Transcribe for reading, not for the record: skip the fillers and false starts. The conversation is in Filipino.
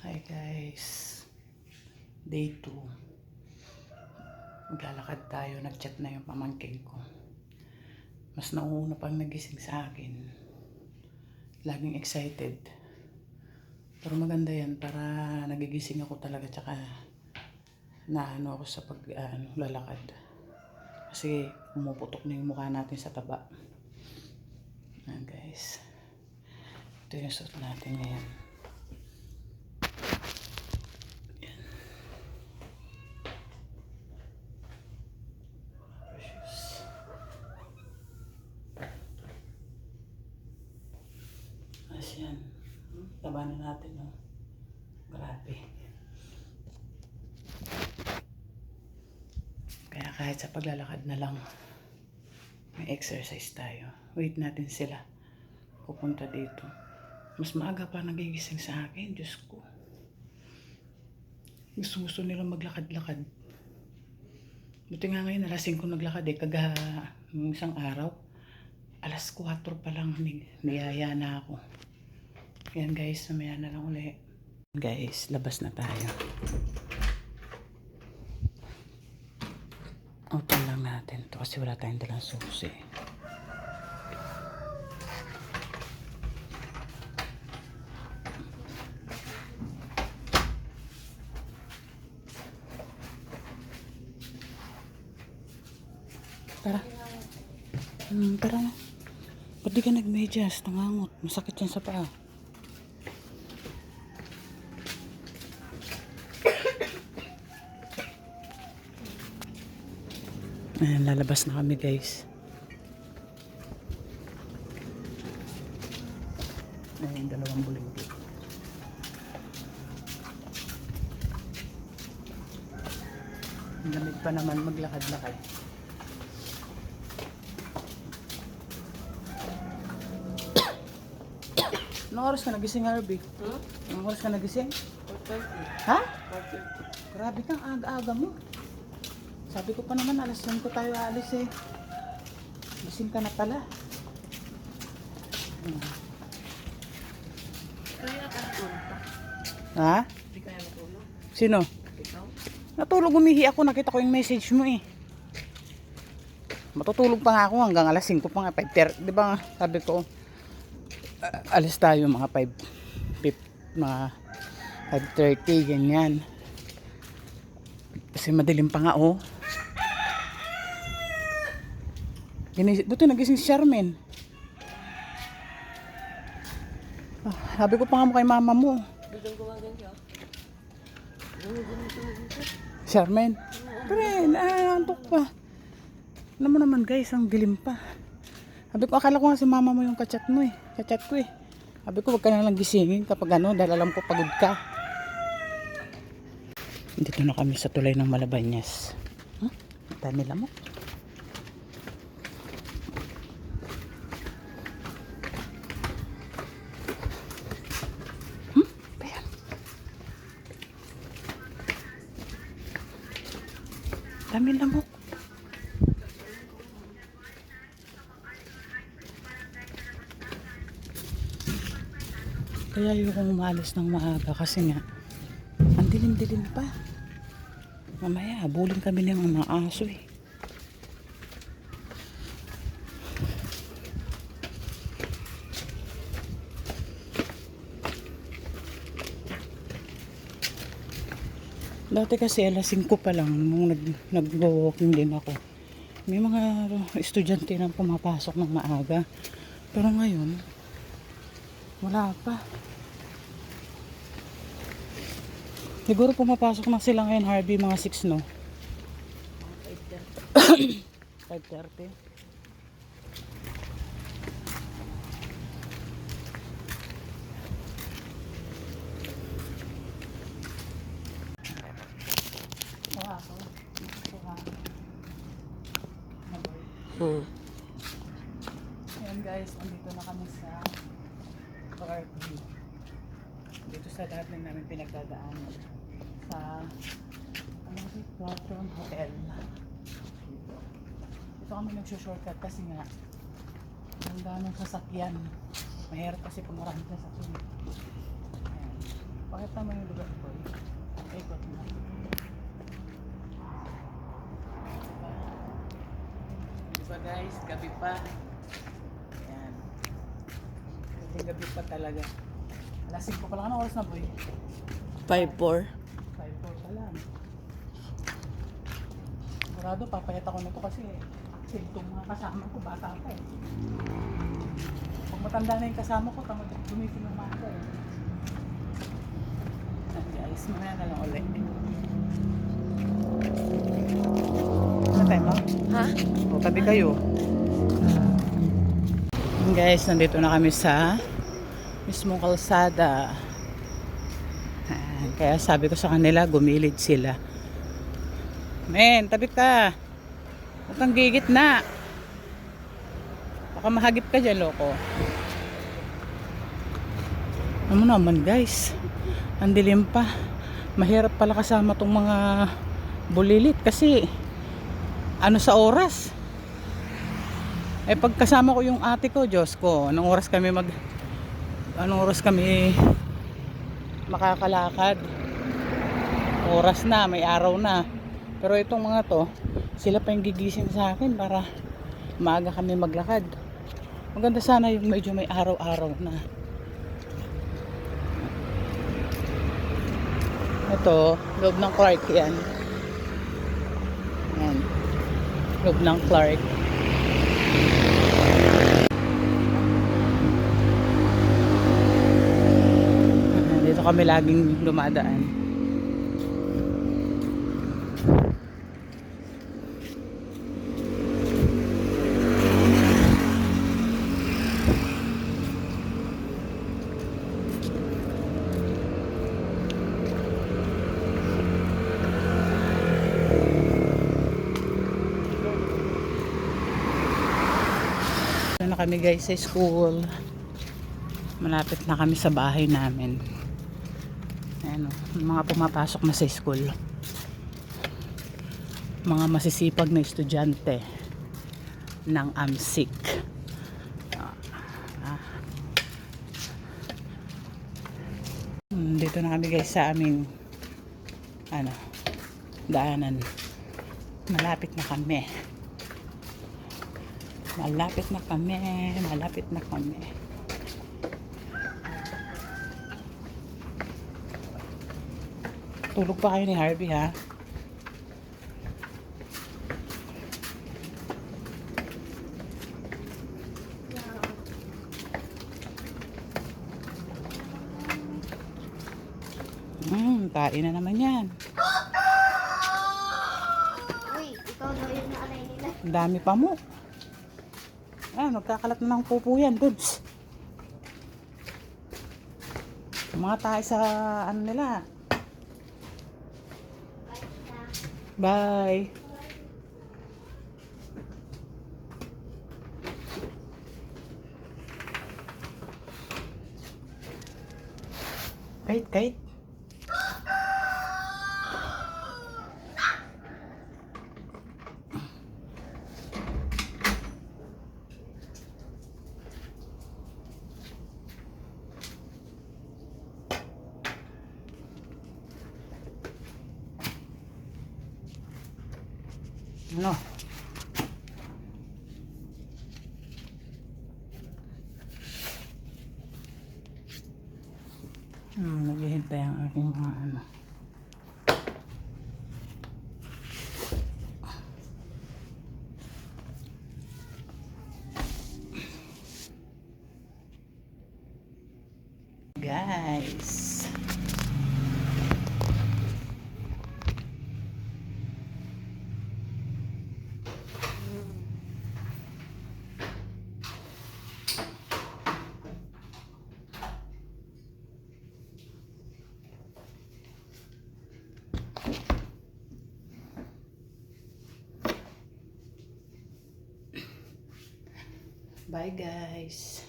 Hi guys, day 2. Maglalakad tayo, nag-chat na yung pamangkin ko. Mas nauuna pang nagising sa akin. Laging excited. Pero maganda yan para nagigising ako talaga, tsaka naano ako sa lalakad. Kasi pumuputok na yung mukha natin sa taba. Ayan guys, ito yung suot natin ngayon. Yan. Taba na natin, no? Grabe. Kaya kahit sa paglalakad na lang, may exercise tayo. Wait natin sila. Pupunta dito. Mas maaga pa nagigising sa akin. Diyos ko. Gusto nila maglakad-lakad. Buti nga ngayon, alas 5 naglakad eh. Yung isang araw, alas 4 pa lang niyaya na ako. Yan guys, namaya na lang ulit. Guys, labas na tayo. Open lang natin to kasi wala tayong dalang susi. Tara. Tara na. Ba't di ka nag-medyas? Nangangot. Masakit yan sa paa. Ayan, lalabas na kami guys. Ayan, dalawang bulinggi. Lamig pa naman maglakad-lakad. Anong oras ka nagising, Harvey? Anong oras ka nagising? 4:30. Ha? 4:30. Grabe kang aga-aga mo. Sabi ko pa naman, alas 5 tayo aalis eh. Gising ka na pala. Kaya ka natulog pa? Ha? Hindi kaya natulog? Sino? Ikaw? Natulog, umihi ako. Nakita ko yung message mo eh. Matutulog pa nga ako hanggang alas 5 pa nga. 5:30. Di ba nga? Sabi ko, alis tayo mga 5:30, ganyan. Kasi madilim pa nga oh. Buti nagising si Charmaine. Sabi ko pa nga mo kay mama mo. Biglang gumagan siya. Charmaine. Pero antok pa. Alam mo naman guys, ang dilim pa. Sabi ko, akala ko nga si mama mo yung kachat mo eh. Kachat ko eh. Sabi ko, wag ka na lang gisingin kapag dahil alam ko pagod ka. Dito na kami sa tulay ng Malabañas. Dami lamok. Ayan. Dami lamok. Kaya yung umalis ng maaga kasi nga ang dilim-dilim pa. Mamaya habulin kami ng mga aso eh. Dati kasi alas 5 pa lang nung nag-walking din ako. May mga estudyante na pumapasok ng maaga. Pero ngayon wala pa. Siguro pumapasok na sila ngayon, Harvey, mga 6, no? 5:30. Ayan guys, andito na kami sa Parkview. Dito sa dati namin pinagdadaanan sa Platron Hotel. Dito kami nagsushortcut kasi nga ang daming sasakyan. Mahirap kasi kung maraming sasakyan. Ayan. Pakita mo yung lugar ko. Ikot mo. Diba guys, gabi pa. Ayan. Gabi pa talaga. Alas 5 pa lang. Anong oras na boy? 5-4. 5:04 pa lang. Sigurado, papayat ako nito kasi active itong mga kasama ko, bata pa eh. Pag matanda na yung kasama ko, tamad gumitin ng mga eh. Guys, mamaya na lang ulit. Ano tayo mo? Ha? O, tabi kayo. Guys, nandito na kami sa mismong kalsada. Kaya sabi ko sa kanila, gumilid sila. Men, tabi ka. Huwag kang gigit na. Baka mahagip ka dyan, loko. Ano naman guys, ang dilim pa. Mahirap pala kasama tong mga bulilit kasi ano sa oras. Eh pag kasama ko yung ate ko, Diyos ko, anong oras kami makakalakad. Oras na, may araw na. Pero itong mga to, sila pa yung gigising sa akin para maaga kami maglakad. Maganda sana yung medyo may araw-araw na. Ito, loob ng Clark yan. Yan. Loob ng Clark. Dito kami laging dumadaan. Na kami guys sa school. Malapit na kami sa bahay namin. Ayan o, mga pumapasok na sa school. Mga masisipag na estudyante ng AMSIC. Dito na kami guys sa aming daanan. Malapit na kami. Malapit na kami. Malapit na kami. Tulog pa kayo ni Harvey ha? Kain na naman yan. Uy, ikaw daw yung naalay nila. Ang dami pa mo. Nagkakalat na ng pupo yan, dudes. Mga tayo sa nila. Bye. Kait. Ano? Naghihintay ang aking mga guys. Bye guys.